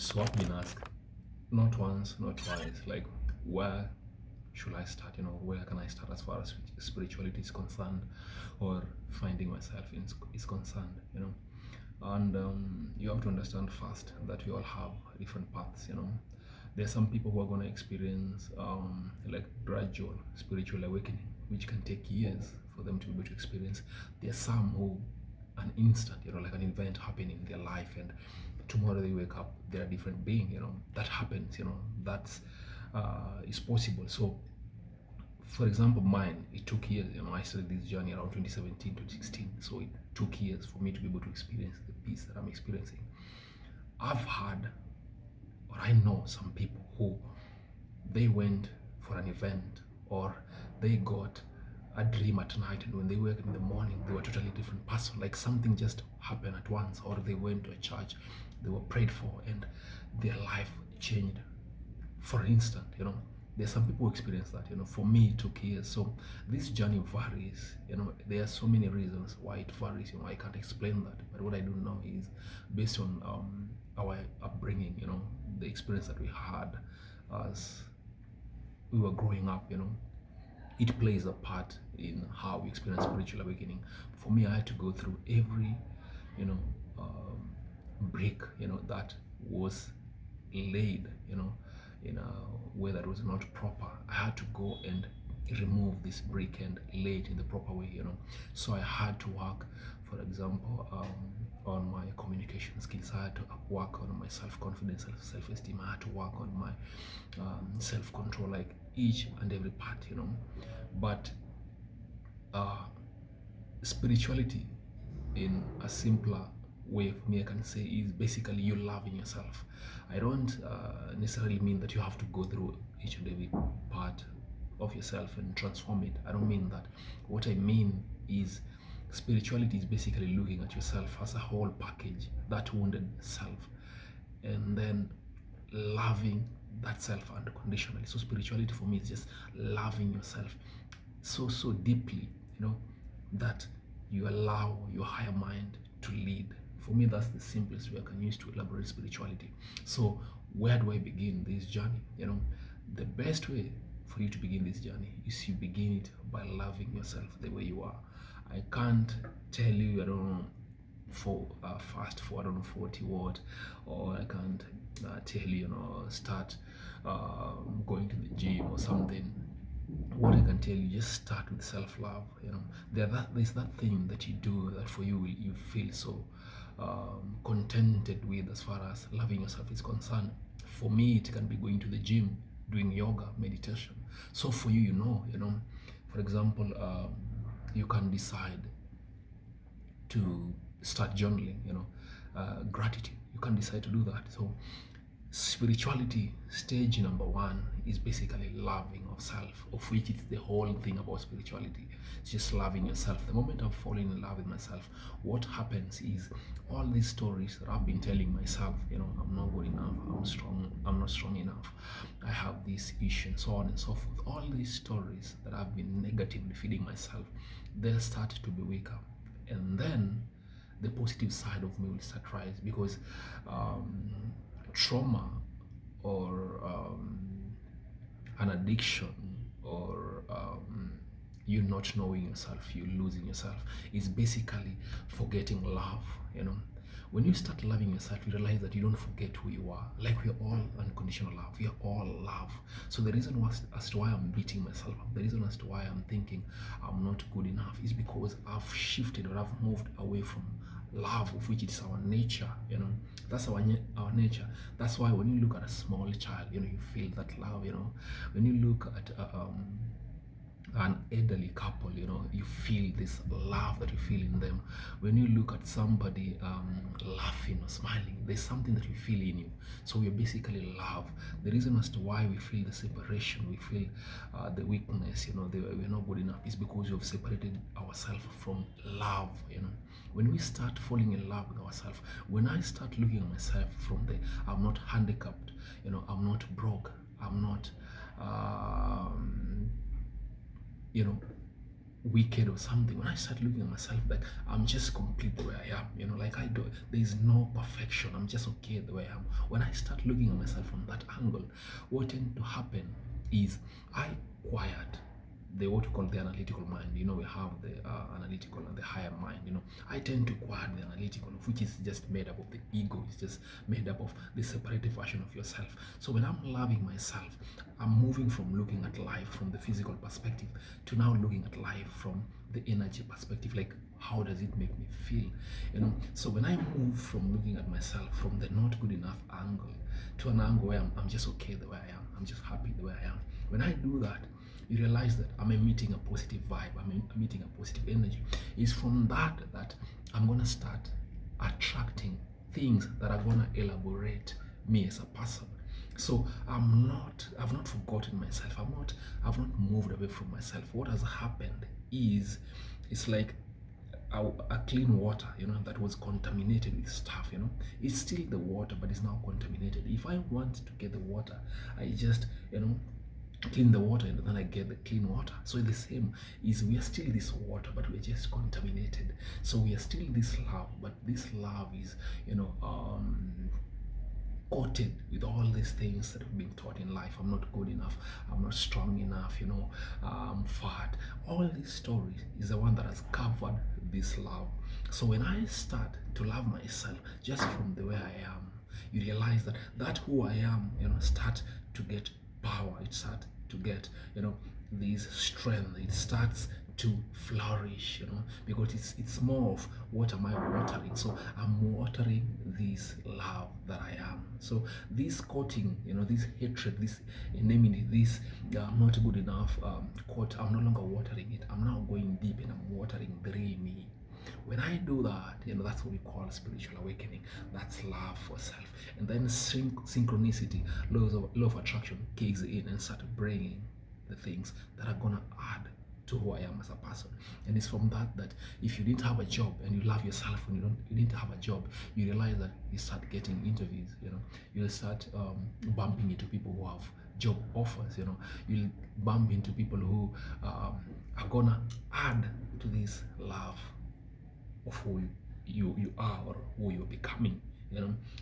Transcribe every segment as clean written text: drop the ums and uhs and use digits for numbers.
So I've been asked not once, not twice, like where should I start? Where can I start as far as spirituality is concerned, or finding myself is concerned? And you have to understand first that we all have different paths. There are some people who are going to experience like gradual spiritual awakening, which can take years for them to be able to experience. There are some who an instant, like an event happening in their life, and tomorrow they wake up, they're a different being. That happens. That's is possible. So for example, mine, it took years. I started this journey around 2017, 2016. So it took years for me to be able to experience the peace that I'm experiencing. I've had, or I know some people who they went for an event, or they got a dream at night, and when they wake up in the morning, they were a totally different person. Like something just happened at once, or they went to a church, they were prayed for, and their life changed for an instant. There's some people who experience that. For me, it took years. So this journey varies. There are so many reasons why it varies. I can't explain that, but what I do know is based on our upbringing. The experience that we had as we were growing up. It plays a part in how we experience spiritual awakening. For me, I had to go through every, you know, um, brick, that was laid, in a way that was not proper. I had to go and remove this brick and lay it in the proper way. So I had to work, for example, on my communication skills. I had to work on my self-confidence, self-esteem. I had to work on my self-control, like each and every part. But uh, spirituality, in a simpler way for me, I can say, is basically you loving yourself. I don't necessarily mean that you have to go through each and every part of yourself and transform it. I don't mean that. What I mean is spirituality is basically looking at yourself as a whole package, that wounded self, and then loving that self unconditionally. So spirituality for me is just loving yourself so deeply, that you allow your higher mind to lead. For me, that's the simplest way I can use to elaborate spirituality. So where do I begin this journey? The best way for you to begin this journey is you begin it by loving yourself the way you are. I can't tell you, I don't know, for fast for I don't know 40 what, or I can't tell you, start going to the gym or something. What I can tell you, just start with self-love. There's that thing that you do that for you feel so contented with, as far as loving yourself is concerned. For me, it can be going to the gym, doing yoga, meditation. So for you, for example, you can decide to start journaling, gratitude. You can decide to do that. So spirituality, stage number one, is basically loving of self, of which it's the whole thing about spirituality. It's just loving yourself. The moment I've fallen in love with myself, what happens is all these stories that I've been telling myself, I'm not good enough, I'm not strong enough, I have this issue, and so on and so forth. All these stories that I've been negatively feeding myself, they'll start to be weaker, and then the positive side of me will start rise, because trauma, or an addiction, or you not knowing yourself, you losing yourself, is basically forgetting love. When you start loving yourself, you realize that you don't forget who you are. Like, we're all unconditional love, we are all love. So the reason as to why I'm beating myself up, the reason as to why I'm thinking I'm not good enough, is because I've shifted, or I've moved away from love, of which it's our nature. That's our nature. That's why when you look at a small child, you feel that love. When you look at an elderly couple, you feel this love that you feel in them. When you look at somebody laughing or smiling, there's something that you feel in you. So we're basically love. The reason as to why we feel the separation, we feel the weakness, we're not good enough, is because we've separated ourselves from love. When we start falling in love with ourselves, when I start looking at myself from the, I'm not handicapped, I'm not broke, I'm not you know wicked or something, when I start looking at myself that I'm just complete the way I am, like I do, there is no perfection, I'm just okay the way I am. When I start looking at myself from that angle, what tends to happen is I quiet what we call the analytical mind. We have the analytical and the higher mind. I tend to quiet the analytical, which is just made up of the ego. It's just made up of the separated version of yourself. So when I'm loving myself, I'm moving from looking at life from the physical perspective to now looking at life from the energy perspective. Like, how does it make me feel? So when I move from looking at myself from the not good enough angle to an angle where I'm just okay the way I am, I'm just happy the way I am. When I do that, you realize that I'm emitting a positive vibe, I'm emitting a positive energy. It's from that I'm gonna start attracting things that are gonna elaborate me as a person. So I've not forgotten myself. I've not moved away from myself. What has happened is, it's like a clean water, that was contaminated with stuff. It's still the water, but it's now contaminated. If I want to get the water, I just, clean the water, and then I get the clean water. So the same is, we are still this water, but we're just contaminated. So we are still this love, but this love is, coated with all these things that we've been taught in life. I'm not good enough, I'm not strong enough, I'm fat. All these stories is the one that has covered this love. So when I start to love myself just from the way I am, you realize that who I am, start to get power. It starts to get, this strength. It starts to flourish, because it's more of, what am I watering? So I'm watering this love that I am. So this coating, this hatred, this enmity, this I'm not good enough quote, I'm no longer watering it. I'm now going deep and I'm watering the real me. When I do that, that's what we call spiritual awakening. That's love for self. And then synchronicity, law of attraction kicks in and start bringing the things that are gonna add to who I am as a person. And it's from that if you didn't have a job and you love yourself when you didn't have a job, you realize that you start getting interviews. You'll start bumping into people who have job offers. You'll bump into people who are gonna add to this love of who you are, or who you're becoming.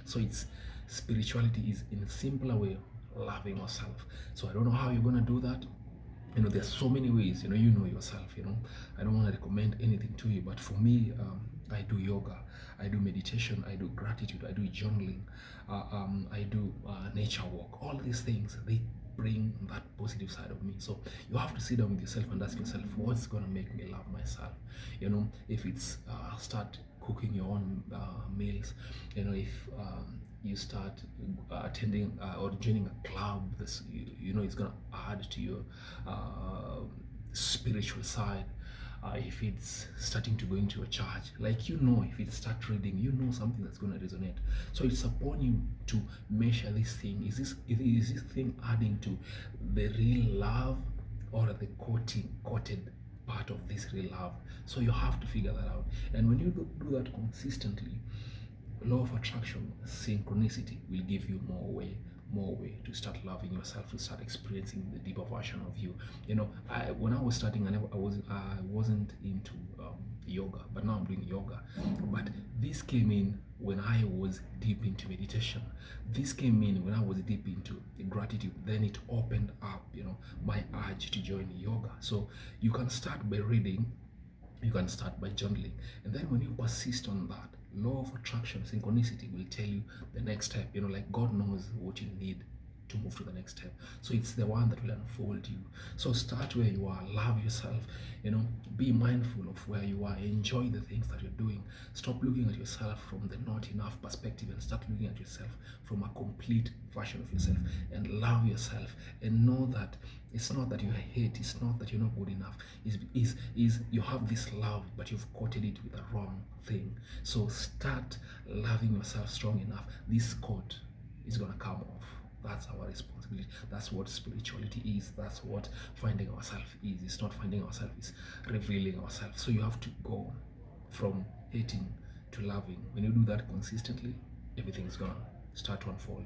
So it's spirituality is, in a simpler way, loving yourself. So I don't know how you're gonna do that. There's so many ways. You know yourself. I don't want to recommend anything to you, but for me, I do yoga, I do meditation, I do gratitude, I do journaling, I do nature walk. All these things, they bring that positive side of me. So you have to sit down with yourself and ask yourself, what's gonna make me love myself? If it's start cooking your own meals, if you start attending or joining a club, this it's gonna add to your spiritual side. If it's starting to go into a church, if it start reading, something that's going to resonate. So it's upon you to measure this thing. Is this thing adding to the real love, or the coated part of this real love? So you have to figure that out. And when you do that consistently, law of attraction, synchronicity will give you more way to start loving yourself, to start experiencing the deeper version of you. When I was starting, I wasn't into yoga, but now I'm doing yoga. But this came in when I was deep into meditation. This came in when I was deep into gratitude. Then it opened up, my urge to join yoga. So you can start by reading, you can start by journaling, and then when you persist on that, law of attraction, synchronicity will tell you the next step. God knows what you need to move to the next step. So it's the one that will unfold you. So start where you are, love yourself, be mindful of where you are, enjoy the things that you're doing. Stop looking at yourself from the not enough perspective and start looking at yourself from a complete version of yourself, and love yourself, and know that it's not that you hate, it's not that you're not good enough, is you have this love, but you've coated it with the wrong thing. So start loving yourself strong enough. This coat is gonna come off. That's our responsibility. That's what spirituality is. That's what finding ourselves is. It's not finding ourselves, it's revealing ourselves. So you have to go from hating to loving. When you do that consistently, everything is gonna start to unfold.